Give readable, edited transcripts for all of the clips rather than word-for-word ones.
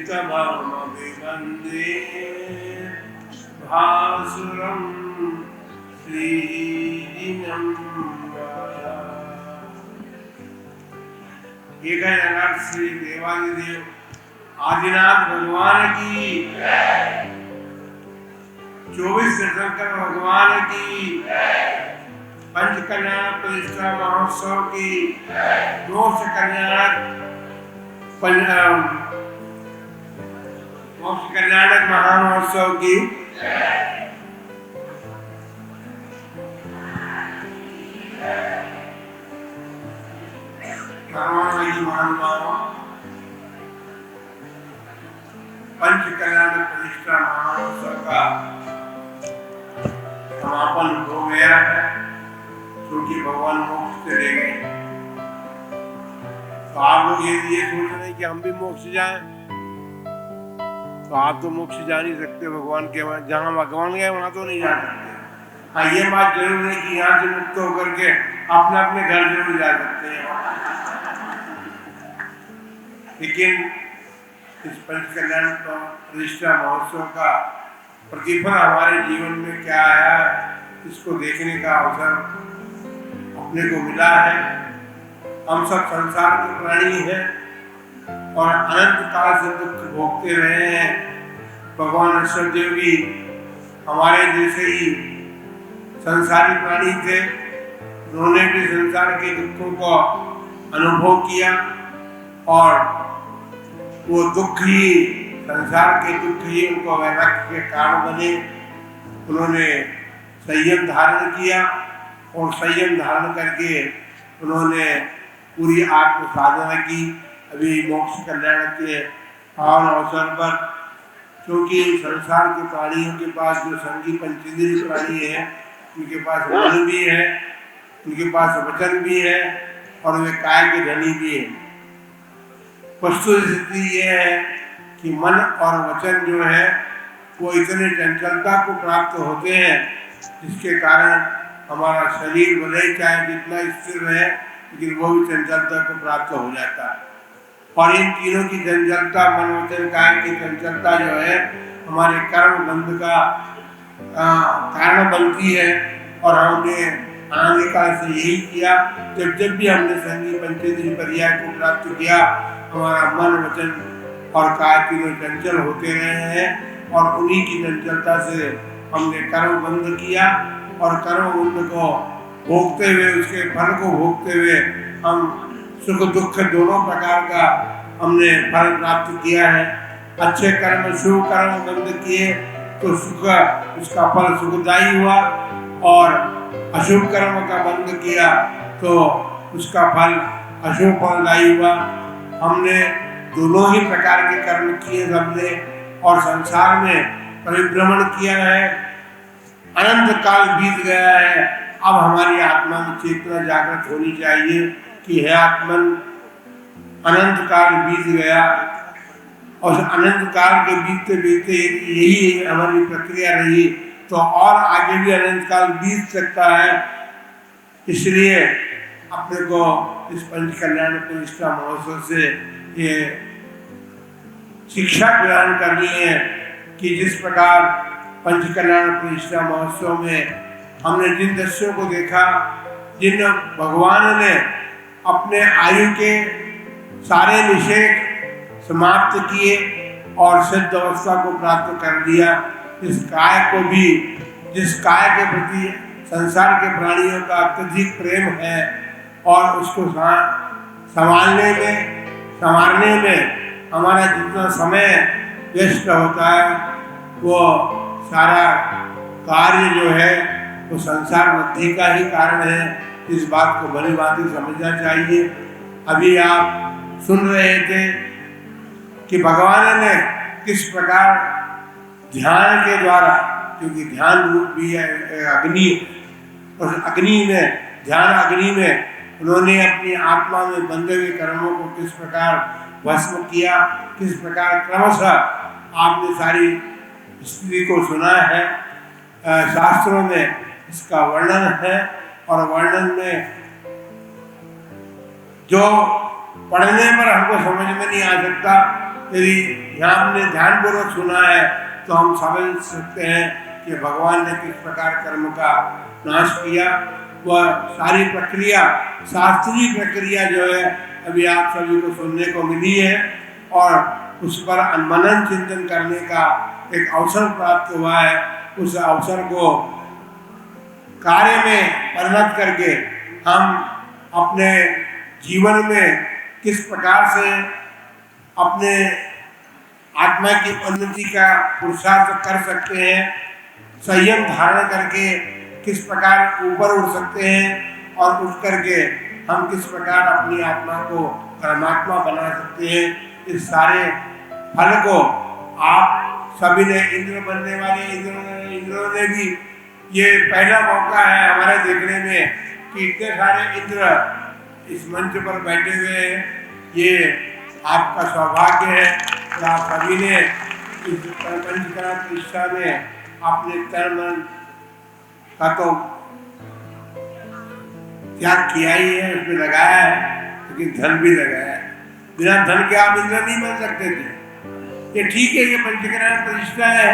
वन्दे भासुरं श्रीजिनं एक श्री देवादिदेव आदिनाथ भगवान की, 24 तीर्थंकर भगवान की, पंच कल्याण प्रतिष्ठा महोत्सव की, मोक्ष कल्याणक महामहोत्सव की पंच कल्याण प्रतिष्ठा महोत्सव का समापन हो गया है, क्योंकि भगवान मोक्ष चले गए। तो आप लोग ये सोच रहे हैं कि हम भी मोक्ष जाएं, तो आप तो मोक्ष जा नहीं सकते भगवान के वहां, जहां भगवान गए वहां तो नहीं जा सकते। हाँ, ये बात जरूर है कि यहाँ से मुक्त होकर के अपने अपने घर जरूर जा सकते हैं, लेकिन इस पंच कल्याण प्रतिष्ठा महोत्सव का प्रतिफल हमारे जीवन में क्या आया, इसको देखने का अवसर अपने को मिला है। हम सब संसार के प्राणी हैं और अनंत काल से दुख भोगते रहे हैं। भगवान ऋषभदेव भी हमारे जैसे ही संसारी प्राणी थे, उन्होंने भी संसार के दुखों को अनुभव किया और वो दुख ही, संसार के दुख ही उनको वैराग्य के कारण बने। उन्होंने संयम धारण किया और संयम धारण करके उन्होंने पूरी आत्म साधना की। अभी मोक्ष कल्याण के पावन अवसर पर, क्योंकि संसार के प्राणियों के पास जो संगी पंचेंद्रिय प्राणी है, उनके पास मन भी है, उनके पास वचन भी है और वे काय के धनी भी है। वस्तुस्थिति ये है कि मन और वचन जो है वो इतने चंचलता को प्राप्त होते हैं, जिसके कारण हमारा शरीर भले ही चाहे जितना स्थिर रहे, लेकिन वो भी चंचलता को प्राप्त हो जाता है। और इन तीनों की चंचलता, मन वचन काय की चंचलता जो है, हमारे कर्म बंध का कारण बनती है। और हमने अनादिकाल से यही किया, जब भी हमने संगी पंचेंद्रिय पर्याय को प्राप्त किया, हमारा मन वचन और काय तीनों चंचल होते रहे हैं और उन्हीं की चंचलता से हमने कर्म बंध किया और कर्म बंध को भोगते हुए, उसके फल को भोगते हुए हम सुख दुख दोनों प्रकार का हमने फल प्राप्त किया है। अच्छे कर्म शुभ कर्म बंद किए तो सुख, उसका फल सुखदायी हुआ, और अशुभ कर्म का बंद किया तो उसका फल अशुभ फलदायी हुआ। हमने दोनों ही प्रकार के कर्म किए सबने, और संसार में परिभ्रमण किया है। अनंत काल बीत गया है, अब हमारी आत्मा में चेतना जागृत होनी चाहिए कि है आत्मन, अनंत काल बीत गया और अनंत काल के बीतते बीतते यही हमारी प्रक्रिया रही, तो और आगे भी अनंत काल बीत सकता है। इसलिए अपने को इस पंच कल्याण प्रतिष्ठा महोत्सव से ये शिक्षा ग्रहण करनी है कि जिस प्रकार पंच कल्याण प्रतिष्ठा महोत्सव में हमने जिन दृश्यों को देखा, जिन भगवान ने अपने आयु के सारे निषेध समाप्त किए और सिद्ध अवस्था को प्राप्त कर लिया, इस काय को भी, जिस काय के प्रति संसार के प्राणियों का अत्यधिक प्रेम है और उसको संभालने में हमारा जितना समय व्यस्त होता है, वो सारा कार्य जो है वो संसार वृद्धि का ही कारण है। इस बात को भली भांति समझना चाहिए। अभी आप सुन रहे थे कि भगवान ने किस प्रकार ध्यान के द्वारा, क्योंकि ध्यान रूप भी है अग्नि, और अग्नि में, ध्यान अग्नि में उन्होंने अपनी आत्मा में बंधे हुए कर्मों को किस प्रकार भस्म किया, किस प्रकार क्रमशः आपने सारी स्थिति को सुना है। शास्त्रों में इसका वर्णन है और वर्णन में जो पढ़ने पर हमको समझ में नहीं आ सकता, यदि यहाँ हमने ध्यानपूर्वक सुना है तो हम समझ सकते हैं कि भगवान ने किस प्रकार कर्म का नाश किया। वह सारी प्रक्रिया, शास्त्रीय प्रक्रिया जो है अभी आप सभी को सुनने को मिली है और उस पर मनन चिंतन करने का एक अवसर प्राप्त हुआ है। उस अवसर को कार्य में परिणत करके हम अपने जीवन में किस प्रकार से अपने आत्मा की उन्नति का पुरुषार्थ कर सकते हैं, संयम धारण करके किस प्रकार ऊपर उठ सकते हैं और उठ करके हम किस प्रकार अपनी आत्मा को परमात्मा बना सकते हैं। इस सारे फल को आप सभी ने, इंद्र बनने वाले इंद्रों ने भी, ये पहला मौका है हमारे देखने में कि इतने सारे इंद्र इस मंच पर बैठे हुए हैं। ये आपका सौभाग्य है कि आप सभी ने इस पंचकर्म प्रतिष्ठा में अपने तन मन का तो त्याग किया ही है, उसमें लगाया है, लेकिन धन भी लगाया है। बिना धन के आप इंद्र नहीं बन सकते थे। ये ठीक है, ये पंचकर्म प्रतिष्ठा है,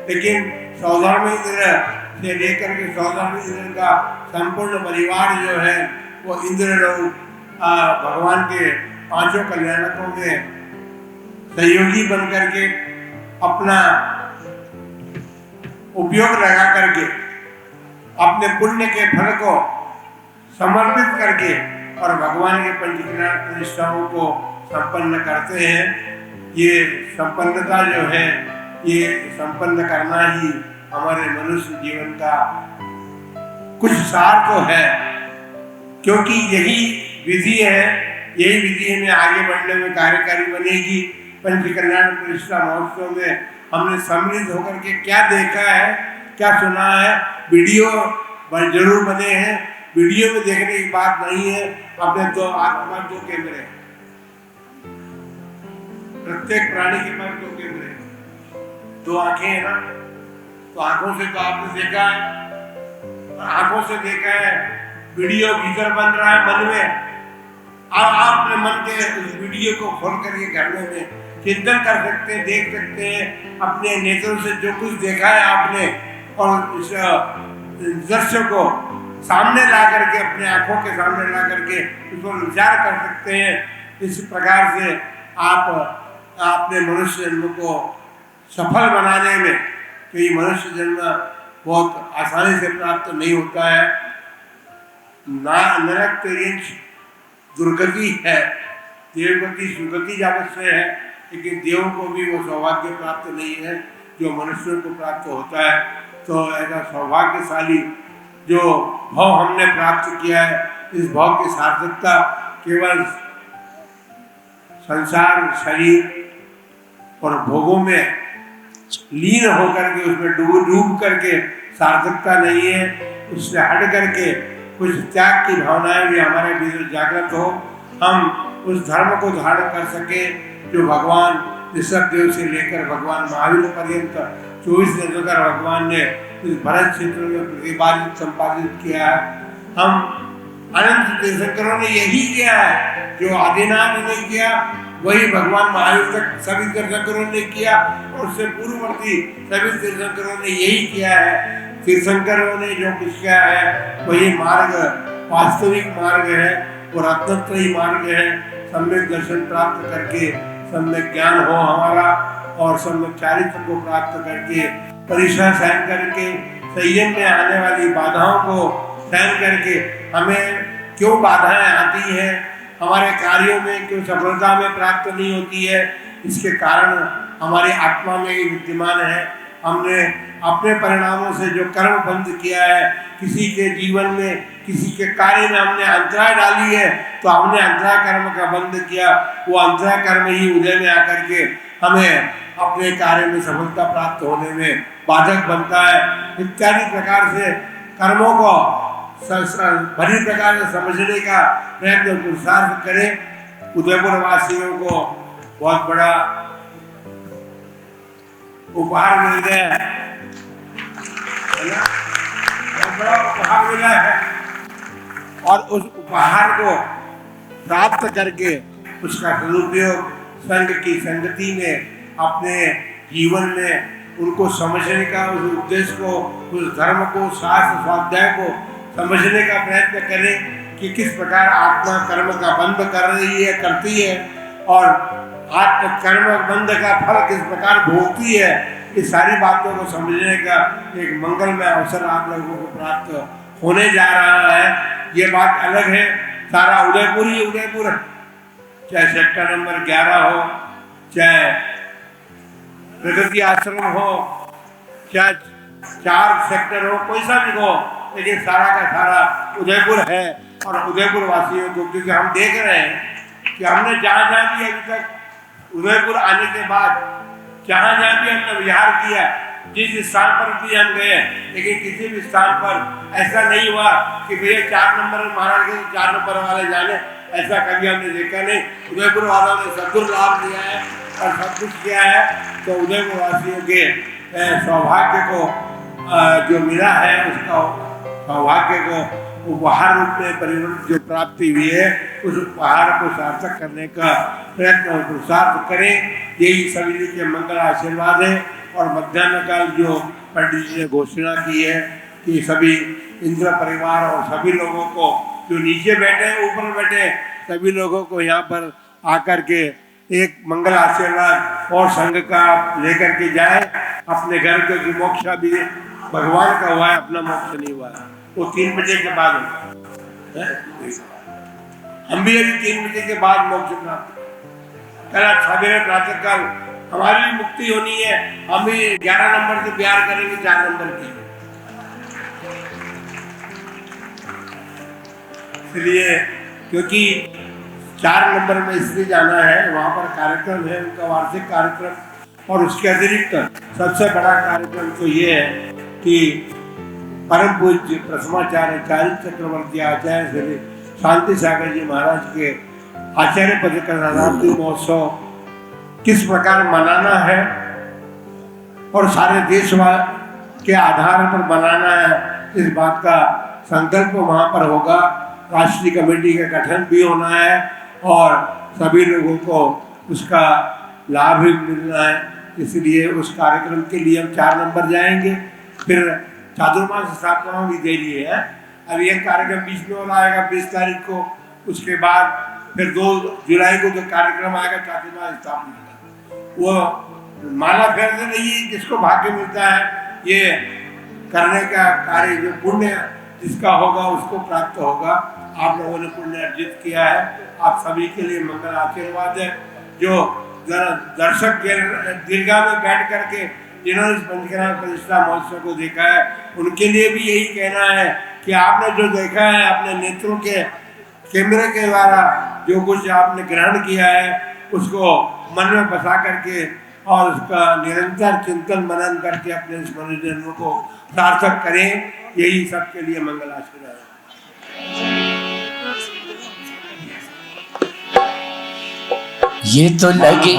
लेकिन 14वें इंद्र से लेकर के 14वें इंद्र का संपूर्ण परिवार जो है वो इंद्र लोग भगवान के पांचों कल्याणकों में सहयोगी बन करके अपना उपयोग लगा करके अपने पुण्य के फल को समर्पित करके और भगवान के पंचकर्म प्रतिष्ठाओं को संपन्न करते हैं। ये संपन्नता जो है, ये संपन्न करना ही हमारे मनुष्य जीवन का कुछ सार तो है, क्योंकि यही विधि है, यही विधि हमें आगे बढ़ने में कार्यकारी बनेगी। पंचकल्याण प्रतिष्ठा महोत्सव में हमने सम्मिलित होकर के क्या देखा है, क्या सुना है। वीडियो जरूर बने हैं, वीडियो में देखने की बात नहीं है। अपने दो आत्मा, दो कैमरे, प्रत्येक प्राणी के पास दो कैमरे, दो आंखें हैं ना, तो आंखों से तो आपने देखा है, आंखों से देखा है, वीडियो भीतर बन रहा है मन में। अब आप अपने मन के उस वीडियो को खोल करके घर में चिंतन कर सकते हैं, देख सकते हैं अपने नेत्रों से जो कुछ देखा है आपने, और इस दृश्य को सामने ला करके, अपने आंखों के सामने ला करके उस पर विचार कर सकते हैं। इस प्रकार से आप अपने मनुष्य जन्म को सफल बनाने में, क्योंकि मनुष्य जन्म बहुत आसानी से प्राप्त नहीं होता है। नरक तिर्यंच दुर्गति है, देवगति सुगति अवश्य है, लेकिन देवों को भी वो सौभाग्य प्राप्त नहीं है जो मनुष्यों को प्राप्त होता है। तो ऐसा सौभाग्यशाली जो भाव हमने प्राप्त किया है, इस भाव की सार्थकता केवल संसार, शरीर और भोगों में लीन होकर के, उसमें डूब करके सार्थकता नहीं है। उससे हट करके कुछ त्याग की भावनाएं भी हमारे भीतर जागृत हो, हम उस धर्म को धारण कर सके जो भगवान ऋषभदेव से लेकर भगवान महावीर पर्यंत 24 निरंतर भगवान ने इस भरत क्षेत्र में प्रतिपादित संपादित किया है। हम अनंत तीर्थंकरों ने यही किया है, जो आदिनाथ ने किया वही भगवान महावीर तक सभी तीर्थंकरों ने किया, और उससे पूर्ववर्ती सभी तीर्थंकरों ने यही किया है। तीर्थंकरों ने जो कुछ किया है वही मार्ग वास्तविक मार्ग है, वो रत्नत्रयी मार्ग है। सम्यक दर्शन प्राप्त करके सम्यक ज्ञान हो हमारा, और सम्यक चारित्र को प्राप्त करके परीक्षा सहन करके संयम में आने वाली बाधाओं को सहन करके, हमें क्यों बाधाएं आती हैं, हमारे कार्यों में क्यों सफलता में प्राप्त नहीं होती है, इसके कारण हमारी आत्मा में ही विद्यमान है। हमने अपने परिणामों से जो कर्म बंद किया है, किसी के जीवन में, किसी के कार्य में हमने अंतराय डाली है, तो हमने अंतराय कर्म का बंद किया। वो अंतराय कर्म ही उदय में आकर के हमें अपने कार्य में सफलता प्राप्त होने में बाधक बनता है। इत्यादि प्रकार से कर्मों को भली प्रकार से समझने का प्रयत्न पुरुषार्थ करें। उदयपुर वासियों को बहुत बड़ा उपहार मिल गया है ना, बहुत बड़ा उपहार मिला है, और उस उपहार को प्राप्त करके उसका सदुपयोग संघ की संगति में अपने जीवन में उनको समझने का, उस उद्देश्य को, उस धर्म को, शास्त्र स्वाध्याय को समझने का प्रयत्न करें कि किस प्रकार आत्मा कर्म का बंध कर रही है, करती है, और आत्म कर्म बंध का फल किस प्रकार भोगती है। इस सारी बातों को समझने का एक मंगलमय अवसर आप लोगों को प्राप्त होने जा रहा है। ये बात अलग है, सारा उदयपुर ही उदयपुर है, चाहे सेक्टर नंबर 11 हो, चाहे प्रगति आश्रम हो, चाहे 4 सेक्टर हो, कोई सा भी हो, लेकिन सारा का सारा उदयपुर है। और उदयपुर वासियों को, क्योंकि हम देख रहे हैं कि हमने जहाँ जहाँ भी अभी तक उदयपुर आने के बाद जहाँ जहाँ भी हमने विहार किया, जिस स्थान पर भी हम गए, लेकिन किसी भी स्थान पर ऐसा नहीं हुआ कि भैया 4 नंबर महाराज के 4 नंबर वाले जाने, ऐसा कभी हमने देखा नहीं। उदयपुर वालों ने सदुर लाभ लिया है और सब कुछ किया है। तो उदयपुर वासियों के सौभाग्य को जो मिला है, उसका सौभाग्य को उपहार रूप में परिवर्तित जो प्राप्ति हुई है, उस उपहार को सार्थक करने का प्रयत्न और पुरुषार्थ करें। यही सभी के मंगल आशीर्वाद है। और मध्याह्न काल जो पंडित जी ने घोषणा की है कि सभी इंद्र परिवार और सभी लोगों को, जो नीचे बैठे ऊपर बैठे, सभी लोगों को यहाँ पर आकर के एक मंगल आशीर्वाद और संघ का लेकर के जाए अपने घर के। कि मोक्ष भी भगवान का हुआ है, अपना मोक्ष नहीं हुआ है, वो 3 बजे के बाद होगा। हम भी अभी 3 बजे के बाद मोक्ष प्राप्त, कल सवेरे प्रातः काल हमारी भी मुक्ति होनी है। हम भी 11 नंबर से प्यार करेंगे 4 नंबर की। इसलिए क्योंकि 4 नंबर में इसलिए जाना है, वहाँ पर कार्यक्रम है उनका वार्षिक कार्यक्रम। और उसके अतिरिक्त सबसे बड़ा कार्यक्रम तो ये है कि परम पूज्य प्रथमाचार्य चारित चक्रवर्ती आचार्य श्री शांति सागर जी महाराज के आचार्य पद का शताब्दी महोत्सव किस प्रकार मनाना है और सारे देश के आधार पर मनाना है, इस बात का संकल्प वहाँ पर होगा। राष्ट्रीय कमेटी का गठन भी होना है और सभी लोगों को उसका लाभ भी मिलना है। इसलिए उस कार्यक्रम के लिए हम 4 नंबर जाएंगे। फिर चातुर्मास स्थापना भी देरी है। अब यह कार्यक्रम 20 में होना आएगा 20 तारीख को। उसके बाद फिर 2 जुलाई को जो कार्यक्रम आएगा चातुर्मास स्थापना का, वो माला फेर से नहीं, जिसको भाग्य मिलता है ये करने का कार्य, जो पुण्य जिसका होगा उसको प्राप्त होगा। आप लोगों ने पुण्य अर्जित किया है, आप सभी के लिए मंगल आशीर्वाद है। जो दर्शक दीर्घा में बैठ करके जिन्होंने इस पंचकर्म प्रतिष्ठा महोत्सव को देखा है, उनके लिए भी यही कहना है कि आपने जो देखा है अपने नेत्रों के कैमरे के द्वारा, जो कुछ आपने ग्रहण किया है, उसको मन में बसा करके और उसका निरंतर चिंतन मनन करके अपने इस मनुष्य जन्म को सार्थक करें। यही सबके लिए मंगल आशीर्वाद है। ये तो लगे